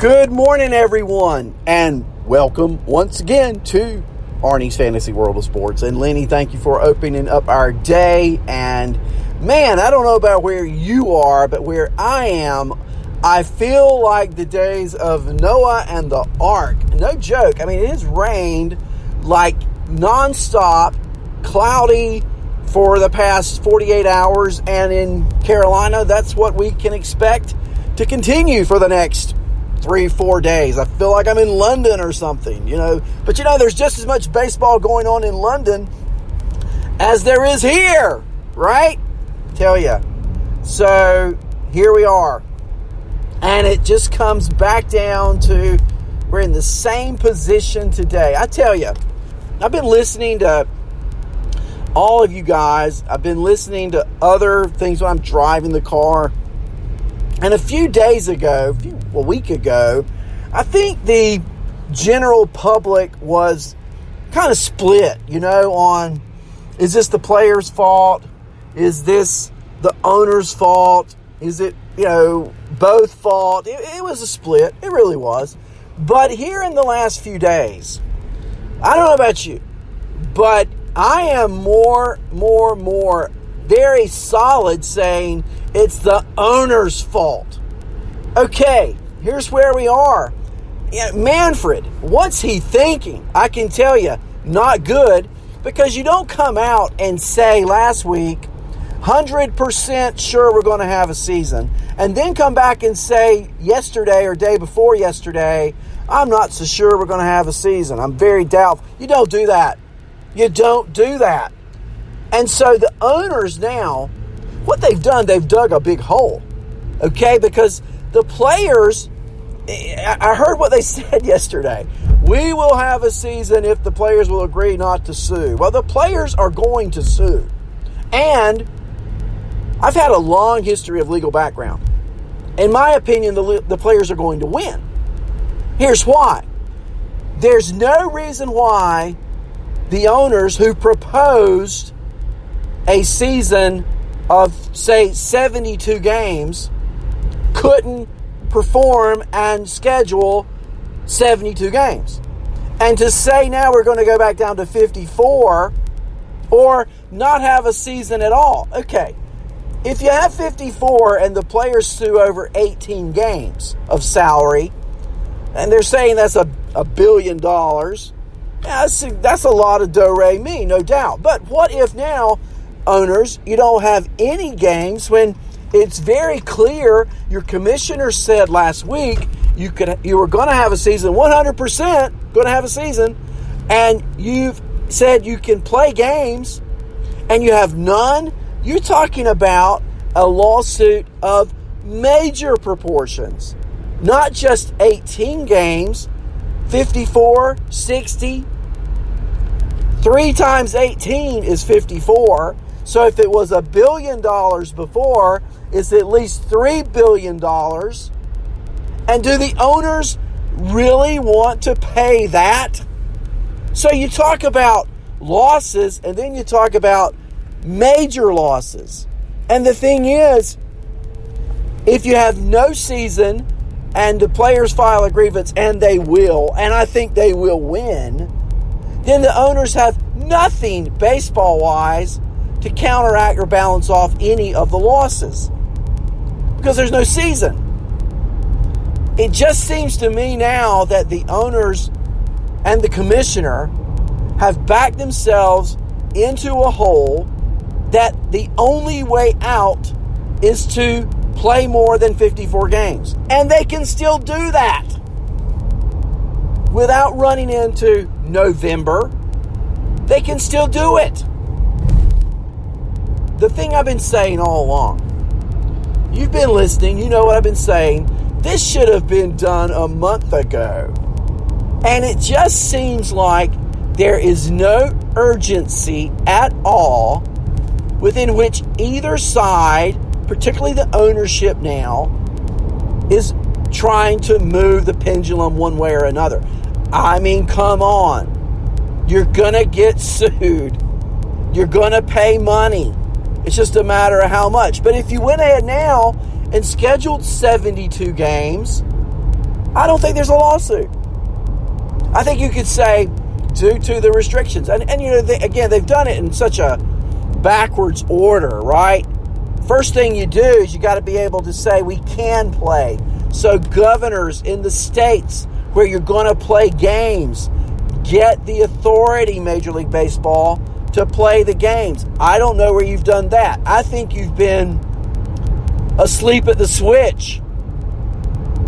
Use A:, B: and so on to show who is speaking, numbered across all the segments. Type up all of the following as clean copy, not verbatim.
A: Good morning, everyone, and welcome once again to Arnie's Fantasy World of Sports. And Lenny, thank you for opening up our day. And man, I don't know about where you are, but where I am, I feel like the days of Noah and the Ark. No joke. I mean, it has rained like nonstop, cloudy for the past 48 hours. And in Carolina, that's what we can expect to continue for the next 3-4 days. I feel like I'm in London or something, But there's just as much baseball going on in London as there is here, right? Tell you. So here we are. And it just comes back down to we're in the same position today. I tell you, I've been listening to all of you guys. I've been listening to other things when I'm driving the car. And a week ago, I think the general public was kind of split, on, is this the player's fault? Is this the owner's fault? Is it, both fault? It was a split. It really was. But here in the last few days, I don't know about you, but I am more very solid saying it's the owner's fault. Okay, here's where we are. Manfred, what's he thinking? I can tell you, not good, because you don't come out and say last week, 100% sure we're going to have a season, and then come back and say yesterday or day before yesterday, I'm not so sure we're going to have a season. I'm very doubtful. You don't do that. You don't do that. And so the owners now, what they've done, they've dug a big hole, okay? Because the players, I heard what they said yesterday. We will have a season if the players will agree not to sue. Well, the players are going to sue. And I've had a long history of legal background. In my opinion, the players are going to win. Here's why. There's no reason why the owners who proposed a season of, say, 72 games couldn't perform and schedule 72 games. And to say now we're going to go back down to 54 or not have a season at all. Okay, if you have 54 and the players sue over 18 games of salary, and they're saying that's $1 billion, that's a lot of do-re-mi, no doubt. But what if now, owners, you don't have any games when it's very clear your commissioner said last week you were going to have a season, 100% going to have a season, and you've said you can play games and you have none? You're talking about a lawsuit of major proportions, not just 18 games, 54, 60. 3 times 18 is 54. So if it was $1 billion before, it's at least $3 billion. And do the owners really want to pay that? So you talk about losses, and then you talk about major losses. And the thing is, if you have no season and the players file a grievance, and they will, and I think they will win, then the owners have nothing baseball-wise to counteract or balance off any of the losses because there's no season. It just seems to me now that the owners and the commissioner have backed themselves into a hole that the only way out is to play more than 54 games. And they can still do that without running into November. They can still do it. The thing I've been saying all along, you've been listening, you know what I've been saying. This should have been done a month ago. And it just seems like there is no urgency at all within which either side, particularly the ownership now, is trying to move the pendulum one way or another. I mean, come on. You're going to get sued. You're going to pay money. It's just a matter of how much. But if you went ahead now and scheduled 72 games, I don't think there's a lawsuit. I think you could say due to the restrictions. And they've done it in such a backwards order, right? First thing you do is you got to be able to say we can play. So governors in the states where you're going to play games, get the authority, Major League Baseball, to play the games. I don't know where you've done that. I think you've been asleep at the switch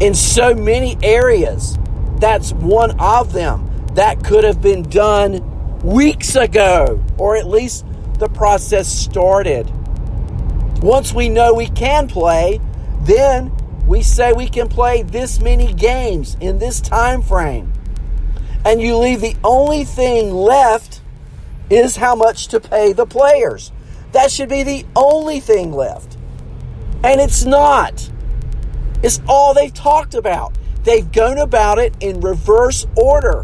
A: in so many areas. That's one of them. That could have been done weeks ago, or at least the process started. Once we know we can play, then we say we can play this many games in this time frame. And you leave the only thing left is how much to pay the players. That should be the only thing left. And it's not. It's all they've talked about. They've gone about it in reverse order.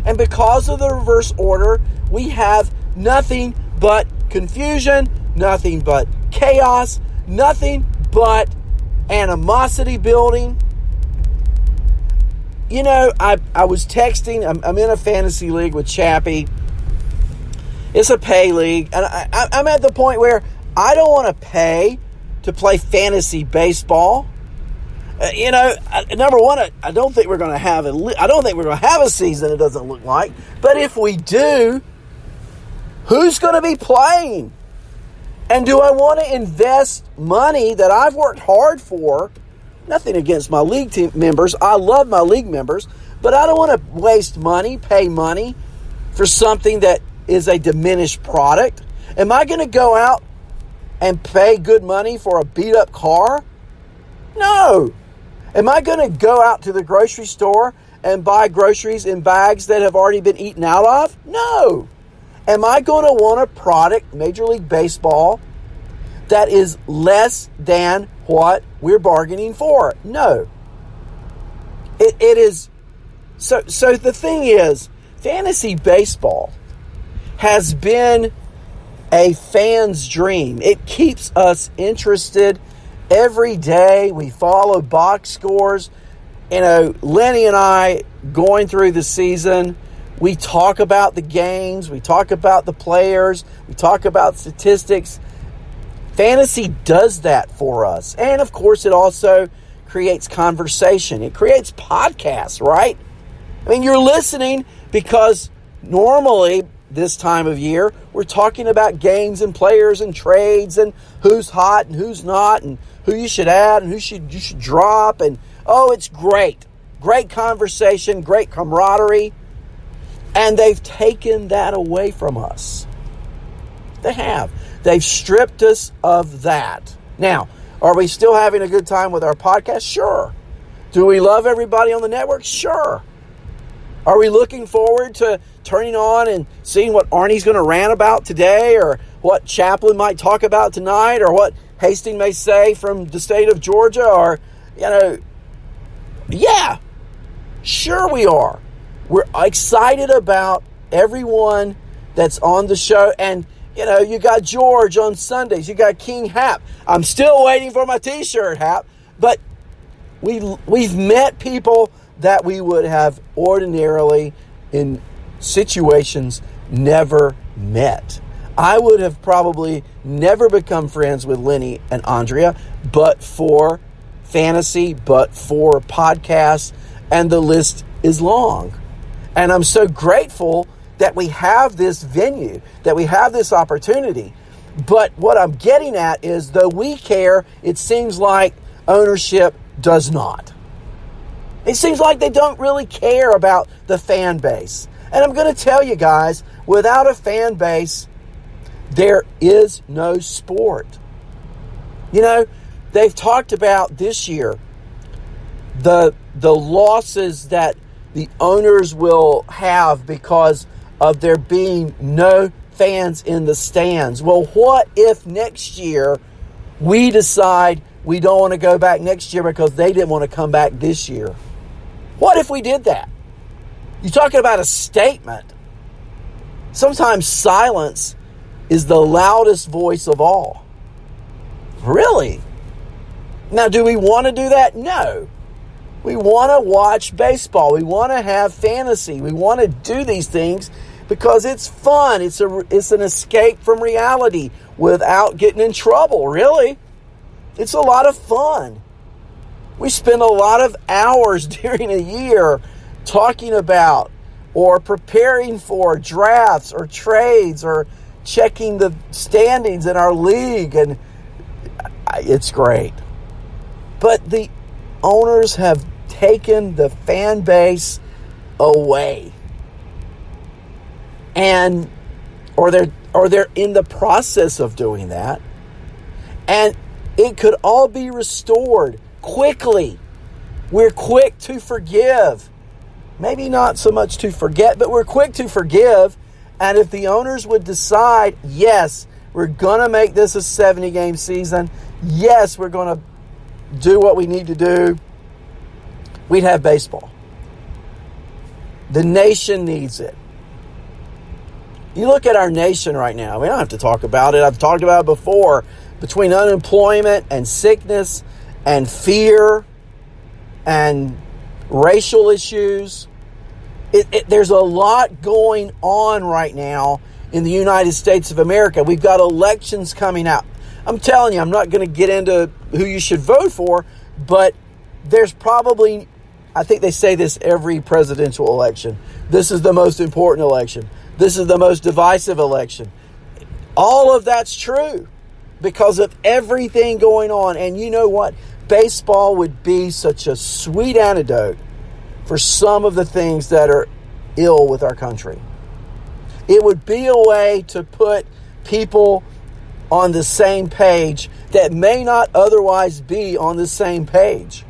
A: And because of the reverse order, we have nothing but confusion, nothing but chaos, nothing but animosity building. You know, I was texting, I'm in a fantasy league with Chappie. It's a pay league. And I'm at the point where I don't want to pay to play fantasy baseball. Number one, I don't think we're going to have a season. It doesn't look like. But if we do, who's going to be playing? And do I want to invest money that I've worked hard for? Nothing against my league team members. I love my league members, but I don't want to waste money, pay money for something that is a diminished product. Am I going to go out and pay good money for a beat up car? No. Am I going to go out to the grocery store and buy groceries in bags that have already been eaten out of? No. Am I going to want a product, Major League Baseball, that is less than what we're bargaining for? No. It is. So the thing is, fantasy baseball has been a fan's dream. It keeps us interested every day. We follow box scores. Lenny and I going through the season, we talk about the games, we talk about the players, we talk about statistics. Fantasy does that for us. And of course, it also creates conversation. It creates podcasts, right? I mean, you're listening because normally this time of year, we're talking about games and players and trades and who's hot and who's not and who you should add and you should drop. And, it's great. Great conversation, great camaraderie. And they've taken that away from us. They have. They've stripped us of that. Now, are we still having a good time with our podcast? Sure. Do we love everybody on the network? Sure. Are we looking forward to turning on and seeing what Arnie's going to rant about today, or what Chaplin might talk about tonight, or what Hastings may say from the state of Georgia? Or, yeah, sure we are. We're excited about everyone that's on the show. And, you got George on Sundays. You got King Hap. I'm still waiting for my T-shirt, Hap. But we've met people that we would have ordinarily in situations never met. I would have probably never become friends with Lenny and Andrea, but for fantasy, but for podcasts, and the list is long. And I'm so grateful that we have this venue, that we have this opportunity. But what I'm getting at is, though we care, it seems like ownership does not. It seems like they don't really care about the fan base. And I'm going to tell you guys, without a fan base, there is no sport. They've talked about this year the losses that the owners will have because of there being no fans in the stands. Well, what if next year we decide we don't want to go back next year because they didn't want to come back this year? What if we did that? You're talking about a statement. Sometimes silence is the loudest voice of all. Really? Now, do we want to do that? No. We want to watch baseball. We want to have fantasy. We want to do these things because it's fun. It's an escape from reality without getting in trouble, really. It's a lot of fun. We spend a lot of hours during a year talking about or preparing for drafts or trades or checking the standings in our league, and it's great. But the owners have taken the fan base away. And or they're in the process of doing that. And it could all be restored quickly. We're quick to forgive. Maybe not so much to forget, but we're quick to forgive. And if the owners would decide, yes, we're going to make this a 70-game season. Yes, we're going to do what we need to do. We'd have baseball. The nation needs it. You look at our nation right now. We don't have to talk about it. I've talked about it before. Between unemployment and sickness and fear and racial issues, there's a lot going on right now in the United States of America. We've got elections coming out. I'm telling you, I'm not going to get into who you should vote for, but there's probably, I think they say this every presidential election, this is the most important election. This is the most divisive election. All of that's true because of everything going on. And you know what? Baseball would be such a sweet antidote for some of the things that are ill with our country. It would be a way to put people on the same page that may not otherwise be on the same page.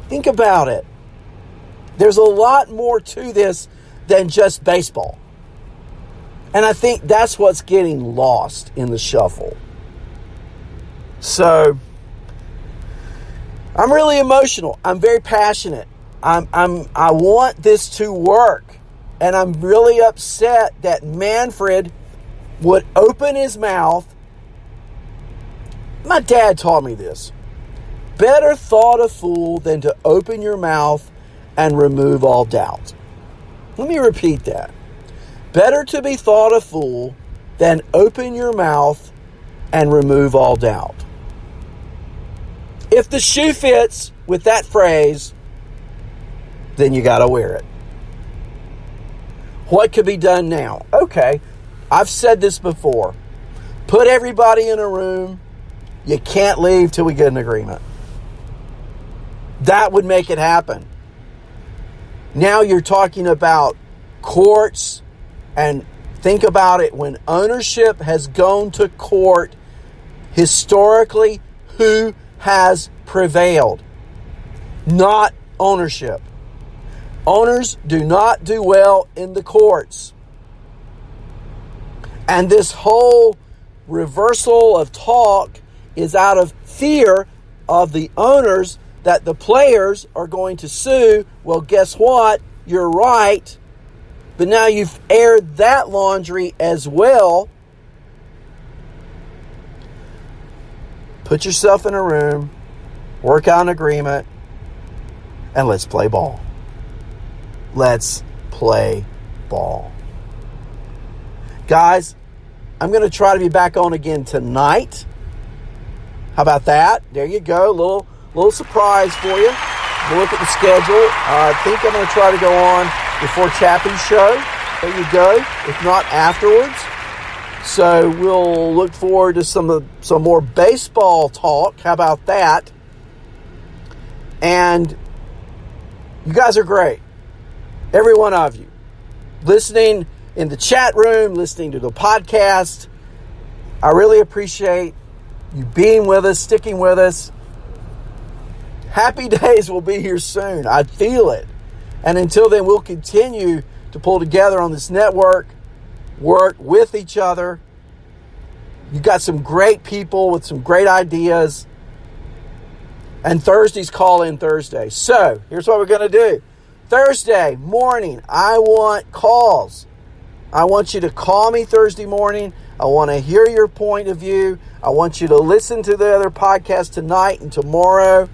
A: Think about it. There's a lot more to this than just baseball. And I think that's what's getting lost in the shuffle. So, I'm really emotional. I'm very passionate. I want this to work. And I'm really upset that Manfred would open his mouth. My dad taught me this. Better thought a fool than to open your mouth and remove all doubt. Let me repeat that. Better to be thought a fool than open your mouth and remove all doubt. If the shoe fits with that phrase, then you got to wear it. What could be done now? Okay, I've said this before. Put everybody in a room. You can't leave till we get an agreement. That would make it happen. Now you're talking about courts, and think about it. When ownership has gone to court, historically, who has prevailed? Not ownership. Owners do not do well in the courts. And this whole reversal of talk is out of fear of the owners that the players are going to sue. Well, guess what? You're right. But now you've aired that laundry as well. Put yourself in a room, work out an agreement, and let's play ball. Let's play ball. Guys, I'm going to try to be back on again tonight. How about that? There you go. Little surprise for you. We'll look at the schedule. I think I'm going to try to go on before Chappie's show. There you go. If not, afterwards. So we'll look forward to some more baseball talk. How about that? And you guys are great. Every one of you. Listening in the chat room, listening to the podcast. I really appreciate you being with us, sticking with us. Happy days will be here soon. I feel it. And until then, we'll continue to pull together on this network, work with each other. You got some great people with some great ideas. And Thursday's Call-In Thursday. So, here's what we're going to do. Thursday morning, I want calls. I want you to call me Thursday morning. I want to hear your point of view. I want you to listen to the other podcast tonight and tomorrow.